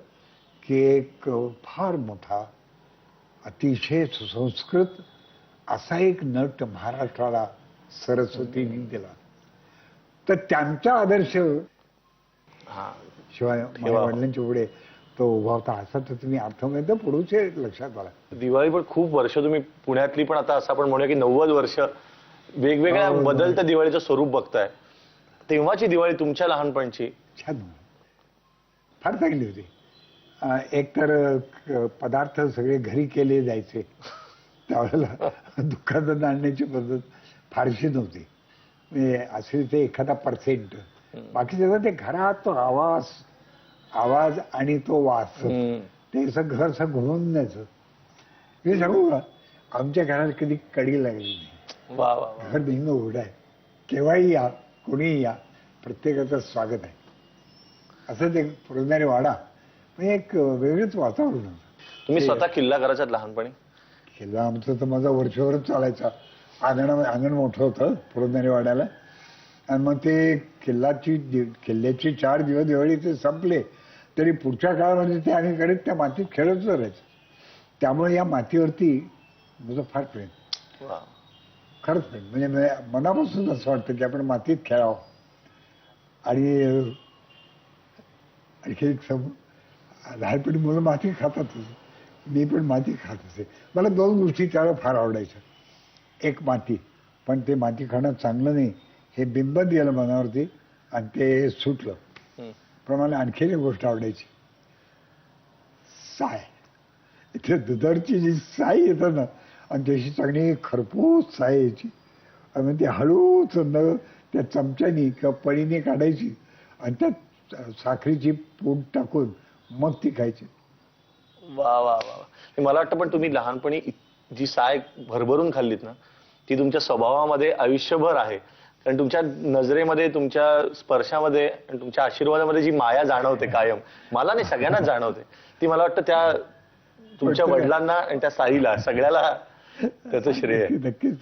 की एक फार मोठा, अतिशय सुसंस्कृत असा एक नट महाराष्ट्राला सरस्वतीने दिला. तर त्यांचा आदर्श शिवाय माझ्या वडिलांच्या पुढे तो उभा होता, असा तर तुम्ही अर्थमय पुढचे लक्षात आला. दिवाळी पण खूप वर्ष तुम्ही पुण्यातली, पण आता असं आपण म्हणूया की 90 वर्ष वेगवेगळ्या बदलत्या दिवाळीचं स्वरूप बघताय. तेव्हाची दिवाळी तुमच्या लहानपणची छान, फार चांगली होती. एक तर पदार्थ सगळे घरी केले जायचे, त्यावेळेला दुकानात आणण्याची पद्धत फारशी नव्हती. म्हणजे असेल ते एखादा पर्सेंट, बाकी सगळं ते घरात तो आवाज आणि तो वास, ते सगळं घर सगळं घुमून न्यायचं. मी सांगू का, आमच्या घरात कधी कडी लागली नाही. घर नेहमी उघडं आहे, केव्हाही या, कोणीही या, प्रत्येकाचं स्वागत आहे. असं ते पुरंदरे वाडा म्हणजे एक वेगळंच वातावरण होतं. तुम्ही स्वतः किल्ला करायचात लहानपणी? किल्ला आमचं तर माझा वर्षभरच चालायचा. अंगण मोठं होतं पुरंदरे वाड्याला, आणि मग ते किल्ल्याचे 4 दिवस दिवाळी ते संपले तरी पुढच्या काळामध्ये ते आम्ही कडे त्या मातीत खेळत राहायचं. त्यामुळे या मातीवरती माझं फार प्रेम, खरंच प्रेम. म्हणजे मनापासून असं वाटतं की आपण मातीत खेळावं. आणि आणखी एक लहानपणी मुलं माती खातात, मी पण माती खात असे. मला 2 गोष्टी त्यावेळेला फार आवडायच्या. एक माती, पण ते माती खाणं चांगलं नाही हे बिंब दिलं मनावरती, आणि ते सुटलं. पण मला आणखीन एक गोष्ट आवडायची, साय. इथे दुधाची जी साय येतं ना, आणि त्याची चांगली खरपूस साय यायची, आणि ती हळूच त्या चमच्यानी किंवा पळीने काढायची, आणि त्यात साखरेची पूड टाकून मग ती खायची. वा वा वा. मला वाटतं पण तुम्ही लहानपणी जी साय भरभरून खाल्लीत ना, ती तुमच्या स्वभावामध्ये आयुष्यभर आहे. कारण तुमच्या नजरेमध्ये, तुमच्या स्पर्शामध्ये, तुमच्या आशीर्वादामध्ये जी माया जाणवते कायम, मला नाही सगळ्यांनाच जाणवते, ती मला वाटतं त्या तुमच्या वडिलांना आणि त्या साईला सगळ्याला त्याचं श्रेय आहे. नक्कीच.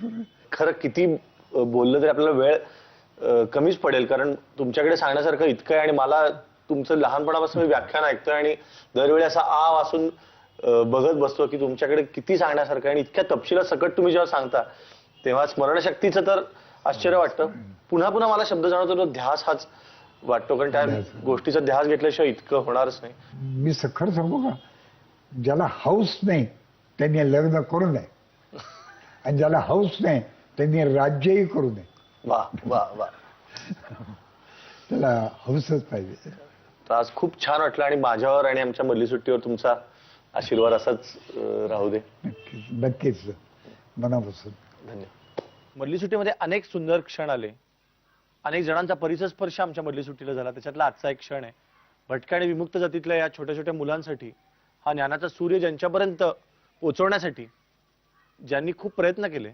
खरं किती बोललं तरी आपल्याला वेळ कमीच पडेल, कारण तुमच्याकडे सांगण्यासारखं इतकं आहे. आणि मला तुमचं लहानपणापासून मी व्याख्यान ऐकतोय आणि दरवेळी असा वाचून बघत बसतो की तुमच्याकडे किती सांगण्यासारखं आहे. आणि इतक्या तपशिला सकट तुम्ही जेव्हा सांगता तेव्हा स्मरणशक्तीचं तर आश्चर्य वाटतं. पुन्हा पुन्हा मला शब्द जाणवतो तो ध्यास हाच वाटतो, कारण त्या गोष्टीचा ध्यास घेतल्याशिवाय इतकं होणारच नाही. मी सखर सांगू का, ज्याला हौस नाही त्यांनी लग्न करू नये आणि ज्याला हौस नाही त्यांनी राज्यही करू नये. वा वा वा. त्याला हौसच पाहिजे. तर आज खूप छान वाटलं आणि माझ्यावर आणि आमच्या मधली सुट्टीवर तुमचा आशीर्वाद असाच राहू दे. नक्कीच नक्कीच मनापासून धन्यवाद. मधली सुट्टीमध्ये अनेक सुंदर क्षण आले, अनेक जणांचा परिसर स्पर्श आमच्या मधली सुट्टीला झाला. त्याच्यातला आजचा एक क्षण आहे भटक्या आणि विमुक्त जातीतल्या या छोट्या छोट्या मुलांसाठी हा ज्ञानाचा सूर्य ज्यांच्यापर्यंत पोहोचवण्यासाठी ज्यांनी खूप प्रयत्न केले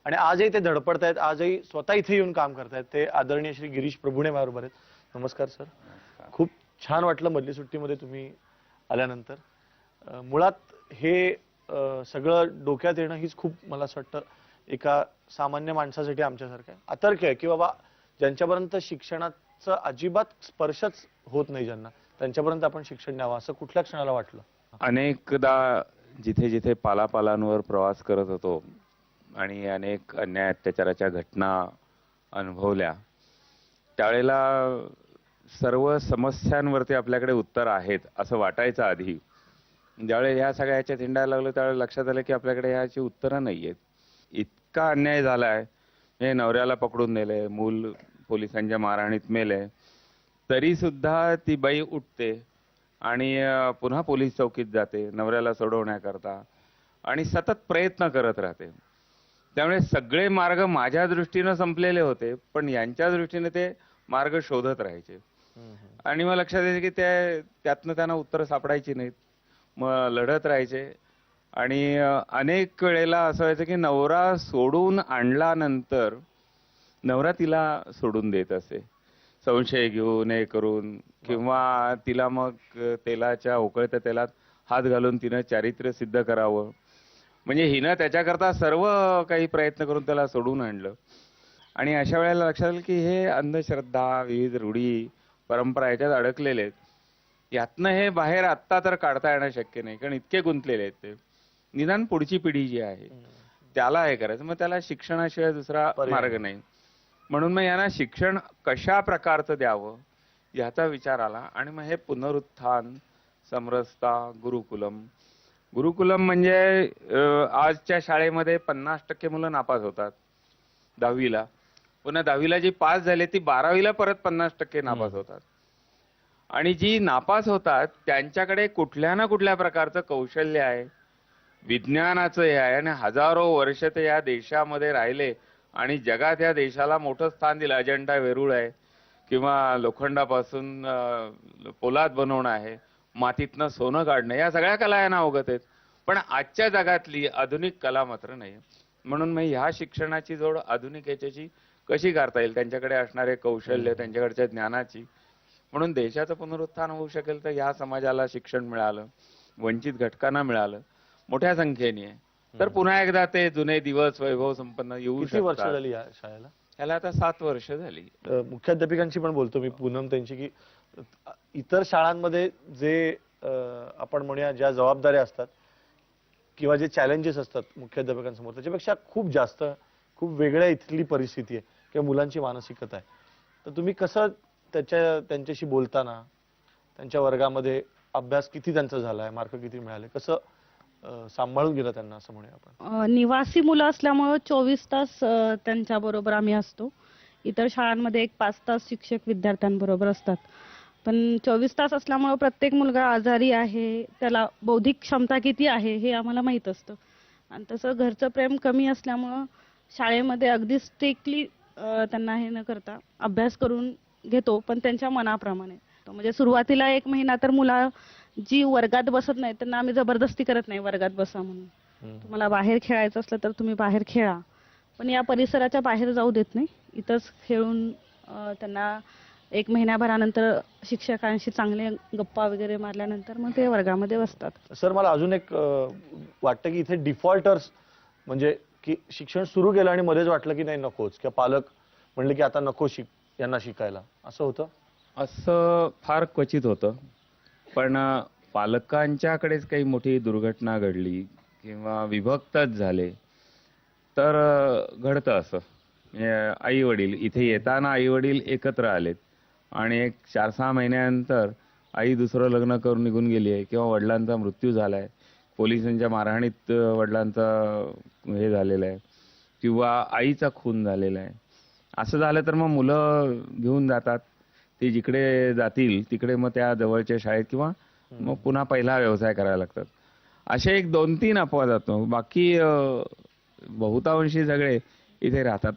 आणि आजही ते धडपडतायत, आजही स्वतः इथे येऊन काम करतायत, ते आदरणीय श्री गिरीश प्रभुणे माझ्याबरोबर आहेत. नमस्कार सर. खूप छान वाटलं मधली सुट्टीमध्ये तुम्ही आल्यानंतर. मुळात हे सगळं डोक्यात येणं हीच खूप मला असं वाटतं एका सामान्य माणसासाठी आमच्यासारखं आहे, अतर्क आहे की बाबा ज्यांच्यापर्यंत शिक्षणाचा अजिबात स्पर्शच होत नाही, ज्यांना त्यांच्यापर्यंत आपण शिक्षण द्यावं असं कुठल्या क्षणाला वाटलं? अनेकदा जिथे जिथे पालापालांवर प्रवास करत होतो आणि अनेक अन्याय अत्याचाराच्या घटना अनुभवल्या, त्यावेळेला सर्व समस्यांवरती आपल्याकडे उत्तर आहेत असं वाटायचं आधी. ज्यावेळेस ह्या सगळ्या ह्याच्यात हिंडायला लागलो त्यावेळेस लक्षात आलं की आपल्याकडे ह्याची उत्तरं नाही आहेत. इतका अन्याय झालाय, हे नवऱ्याला पकडून नेले, मूल पोलिसांच्या मारहाणीत मेले, तरी सुद्धा ती बाई उठते आणि पुन्हा पोलीस चौकीत जाते नवऱ्याला सोडवण्याकरता आणि सतत प्रयत्न करत राहते. त्यामुळे सगळे मार्ग माझ्या दृष्टीनं संपलेले होते, पण यांच्या दृष्टीने ते मार्ग शोधत राहायचे. आणि मग लक्षात येते की त्यातनं त्यांना उत्तर सापडायची नाहीत, मग लढत राहायचे. आणि अनेक वेळेला असं व्हायचं की नवरा सोडून आणल्यानंतर नवरा तिला सोडून देत असे, संशय घेऊन हे करून, किंवा तिला मग तेलाच्या उकळत्या तेलात हात घालून तिनं चारित्र्य सिद्ध करावं, म्हणजे हिनं त्याच्याकरता सर्व काही प्रयत्न करून त्याला सोडून आणलं. आणि अशा वेळेला लक्षात आलं की हे अंधश्रद्धा, विविध रूढी परंपरा याच्यात अडकलेले आहेत. यातनं हे बाहेर आत्ता तर काढता येणं शक्य नाही, कारण इतके गुंतलेले आहेत ते. निदान पुढची पिढी जी आहे त्याला हे करायचं, मग त्याला शिक्षणाशिवाय दुसरा मार्ग नाही. म्हणून मग यांना शिक्षण कशा प्रकारचं द्यावं याचा विचार आला. आणि मग हे पुनरुत्थान, समरसता, गुरुकुलम म्हणजे आजच्या शाळेमध्ये 50% मुलं नापास होतात 10वीला. पुन्हा 10वीला जी पास झाले ती 12वीला परत 50% नापास होतात. आणि जी नापास होतात त्यांच्याकडे कुठल्या ना कुठल्या प्रकारचं कौशल्य आहे, विज्ञानाचं हे आहे, आणि हजारो वर्ष ते या देशामध्ये राहिले आणि जगात या देशाला मोठं स्थान दिलं. अजंठा वेरूळ आहे, किंवा लोखंडापासून पोलाद बनवणं आहे, मातीतनं सोनं काढणं, या सगळ्या कला यांना अवगत आहेत. पण आजच्या जगातली आधुनिक कला मात्र नाही. म्हणून मग ह्या शिक्षणाची जोड आधुनिक याच्याशी कशी करता येईल, त्यांच्याकडे असणारे कौशल्य, त्यांच्याकडच्या ज्ञानाची. म्हणून देशाचं पुनरुत्थान होऊ शकेल तर या समाजाला शिक्षण मिळालं, वंचित घटकांना मिळालं मोठ्या संख्येने, तर पुन्हा एकदा ते जुने दिवस वैभव संपन्न येऊ शकतात. किती वर्ष झाली या शाळेला? याला आता 7 वर्ष झाली. मुख्याध्यापिकांशी पण बोलतो मी, पूनम त्यांची, की इतर शाळांमध्ये जे आपण म्हणूया ज्या जबाबदाऱ्या असतात किंवा जे चॅलेंजेस असतात मुख्याध्यापकांसमोर, त्याच्यापेक्षा खूप जास्त, खूप वेगळ्या इथली परिस्थिती आहे किंवा मुलांची मानसिकता आहे. तर तुम्ही कसं त्यांच्याशी बोलताना, त्यांच्या वर्गामध्ये अभ्यास किती त्यांचा झालाय, मार्क किती मिळाले, कसं सांभाळून गेलं त्यांना असं म्हणूया आपण? निवासी मुलं असल्यामुळे 24 तास त्यांच्या बरोबर आम्ही असतो. इतर शाळांमध्ये 1-5 तास शिक्षक विद्यार्थ्यांबरोबर असतात, पण 24 तास असल्यामुळे प्रत्येक मुलगा आजारी आहे, त्याला बौद्धिक क्षमता किती आहे हे आम्हाला माहीत असतं. आणि तसं घरचं प्रेम कमी असल्यामुळं शाळेमध्ये अगदी स्ट्रिक्टली त्यांना हे न करता अभ्यास करून घेतो, पण त्यांच्या मनाप्रमाणे. म्हणजे सुरुवातीला 1 महिना तर मुलं जी वर्गात बसत नाही त्यांना आम्ही जबरदस्ती करत नाही वर्गात बसा म्हणून. तुम्हाला बाहेर खेळायचं असलं तर तुम्ही बाहेर खेळा, पण या परिसराच्या बाहेर जाऊ देत नाही. इथंच खेळून त्यांना 1 महिन्याभरानंतर शिक्षकांशी चांगले गप्पा वगैरे मारल्यानंतर मग ते वर्गामध्ये बसतात. सर, मला अजून एक वाटतं की इथे डिफॉल्टर्स, म्हणजे की शिक्षण सुरू केलं आणि मध्येच वाटलं की नाही नकोच, किंवा पालक म्हणले की आता नको यांना शिकायला, असं होतं? असं फार क्वचित होतं, पण पालकांच्याकडेच काही मोठी दुर्घटना घडली किंवा विभक्तच झाले तर घडतं असं. आई वडील इथे येताना आई वडील एकत्र आलेत आणि एक 4-6 महिन्यानंतर आई दुसरं लग्न करून निघून गेली आहे किंवा वडिलांचा मृत्यू झाला आहे, पोलिसांच्या मारहाणीत वडिलांचा हे झालेलं आहे किंवा आईचा खून झालेला आहे, असं झालं तर मग मुलं घेऊन जातात. ते जिकडे जातील तिकडे मग त्या जवळच्या शाळेत किंवा मग पुन्हा पहिला व्यवसाय करायला लागतात. असे एक 2-3 अपवाद जातो. बाकी बहुतांशी सगळे इथे राहतात.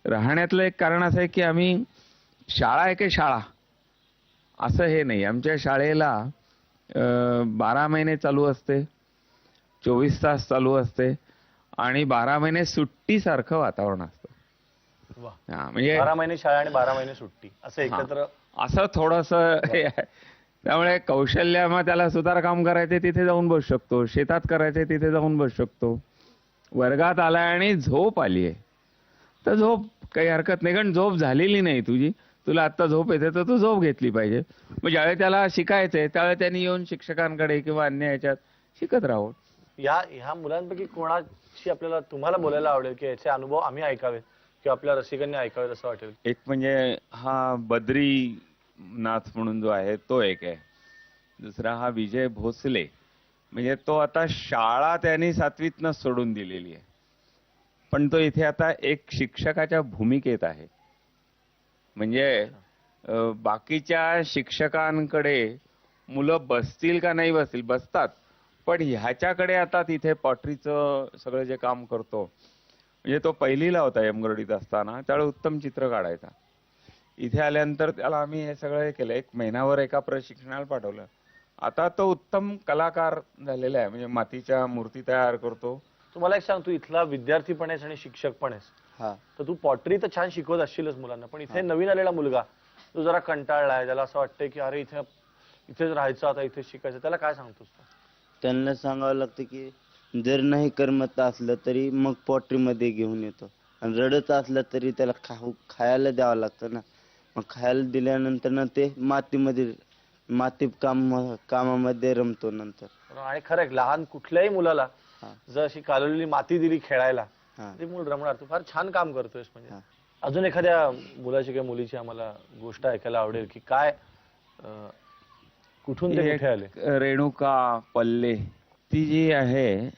राहण्यातलं एक कारण असं आहे की आम्ही शाळा आहे की शाळा असं हे नाही. आमच्या शाळेला 12 महिने चालू असते, 24 तास चालू असते आणि 12 महिने सुट्टीसारखं वातावरण असतं. म्हणजे 12 महिने शाळा आणि 12 महिने सुट्टी असं एकत्र असं थोडंसं हे आहे. त्यामुळे कौशल्य मग त्याला सुतार काम करायचे तिथे जाऊन बसू शकतो, शेतात करायचे तिथे जाऊन बसू शकतो. वर्गात आलाय आणि झोप आली आहे तर झोप काही हरकत नाही, कारण झोप झालेली नाही तुझी, तुला आत्ता झोप येते तर तू झोप घेतली पाहिजे. मग ज्यावेळी त्याला शिकायचंय त्यावेळी त्यांनी येऊन शिक्षकांकडे किंवा अन्य याच्यात शिकत राहावं. ह्या मुलांपैकी कोणाशी आपल्याला तुम्हाला बोलायला आवडेल की याचे अनुभव आम्ही ऐकावेत किंवा आपल्या रसिकांनी ऐकावेत असं वाटेल? एक म्हणजे हा बद्रीनाथ म्हणून जो आहे तो एक आहे. दुसरा हा विजय भोसले, म्हणजे तो आता शाळा त्यांनी 7वीतनं सोडून दिलेली आहे, पण तो इथे आता एक शिक्षकाच्या भूमिकेत आहे. म्हणजे बाकीच्या शिक्षकांकडे मुलं बसतील का नाही बसतील, बसतात, पण ह्याच्याकडे आता तिथे पॉटरीचं सगळं जे काम करतो, म्हणजे तो पहिलीला होता एमगर्डीत असताना, त्यावेळी उत्तम चित्र काढायचा. इथे आल्यानंतर त्याला आम्ही हे सगळं हे केलं, 1 महिनाभर एका प्रशिक्षणाला पाठवलं. आता तो उत्तम कलाकार झालेला आहे, म्हणजे मातीच्या मूर्ती तयार करतो. तुम्हाला एक सांग, तू इथला विद्यार्थी पण आहेस आणि शिक्षक पण आहेस, तर तू पॉटरी तर छान शिकवत असशीलच मुलांना, पण इथे नवीन आलेला मुलगा तो जरा कंटाळलाय, त्याला असं वाटतंय की अरे इथेच राहायचं, आता इथे शिकायचं, त्याला काय सांगतोस? त्यांना सांगावं लागतं की जर नाही करमत असलं तरी मग पॉटरीमध्ये घेऊन येतो, आणि रडत असलं तरी त्याला खायला द्यावं लागतं ना. मग खायला दिल्यानंतर ना ते माती कामामध्ये रमतो नंतर. आणि खरं लहान कुठल्याही मुलाला जर अशी कालवलेली माती दिली खेळायला ते मूल रमणार. तू फार छान काम करतोयस. म्हणजे अजून एखाद्या मुलाची किंवा मुलीची आम्हाला गोष्ट ऐकायला आवडेल की काय, कुठून ते कुठे आले? रेणुका पल्ले, ती जी आहे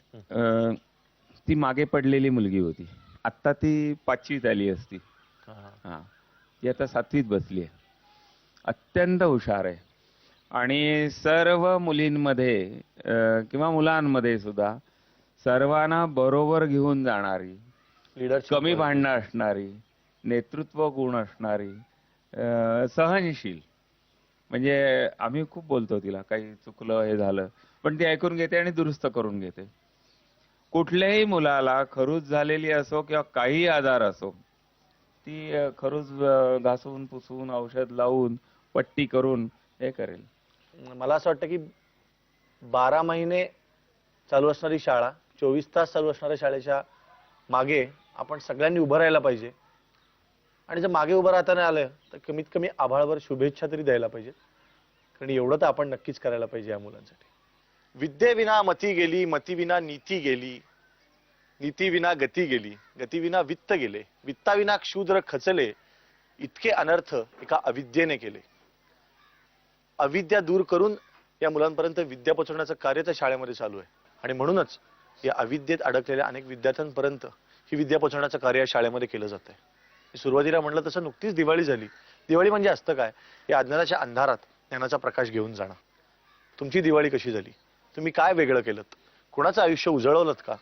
ती मागे पडलेली मुलगी होती, आता ती 5वीत आली असती. ती आता 7वीत बसली आहे. अत्यंत हुशार आहे आणि सर्व मुलींमध्ये किंवा मुलांमध्ये सुद्धा सर्वांना बरोबर घेऊन जाणारी, कमी भांडणं असणारी, नेतृत्व गुण असणारी, सहनशील. म्हणजे आम्ही खूप बोलतो तिला, काही चुकलं हे झालं पण ती ऐकून घेते आणि दुरुस्त करून घेते. कुठल्याही मुलाला खरूज झालेली असो किंवा काही आजार असो, ती खरूज घासून पुसून औषध लावून पट्टी करून हे करेल. मला असं वाटतं की 12 महिने चालू असणारी शाळा, 24 तास चालू असणाऱ्या शाळेच्या मागे आपण सगळ्यांनी उभं राहायला पाहिजे. आणि जर मागे उभं राहता नाही आलं तर कमीत कमी आभाळभर शुभेच्छा तरी द्यायला पाहिजेत, कारण एवढं तर आपण नक्कीच करायला पाहिजे या मुलांसाठी. विद्येविना मती गेली, मतीविना नीती गेली, नीतीविना गती गेली, गतीविना वित्त गेले, वित्ताविना क्षुद्र खचले, इतके अनर्थ एका अविद्येने केले. अविद्या दूर करून या मुलांपर्यंत विद्या पोहोचवण्याचं कार्य त्या शाळेमध्ये चालू आहे. आणि म्हणूनच या अविद्येत अडकलेल्या अनेक विद्यार्थ्यांपर्यंत ही विद्या पोहोचवण्याचं कार्य या शाळेमध्ये केलं जात आहे. सुरुवातीला म्हटलं तसं नुकतीच दिवाळी झाली. दिवाळी म्हणजे असतं काय, या अज्ञानाच्या अंधारात ज्ञानाचा प्रकाश घेऊन जाणं. तुमची दिवाळी कशी झाली? तुम्ही काय वेगळं केलं? कोणाचं आयुष्य उजळवलं का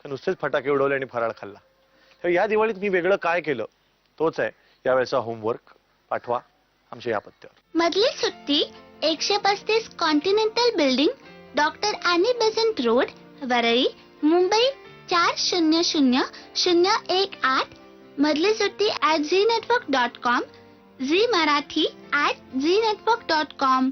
नुसतेच फटाके उडवले आणि फराळ खाल्ला? तर या दिवाळीत मी वेगळं काय केलं तोच आहे यावेळेचा होमवर्क. पाठवा आमच्या या पत्त्यावर. मधली सुट्टी 135 continental building, doctor Annie Besant road, Worli, Mumbai 400018. मधली सुट्टी @ZNetwork.com, झी मराठी @ZNetwork.com.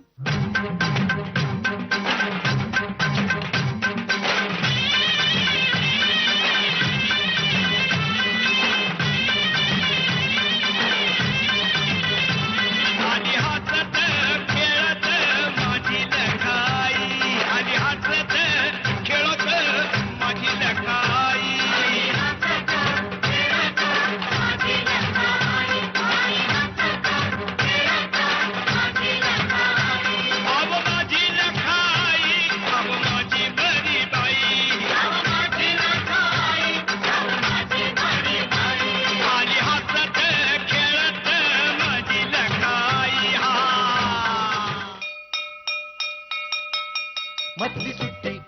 मधली सुट्टी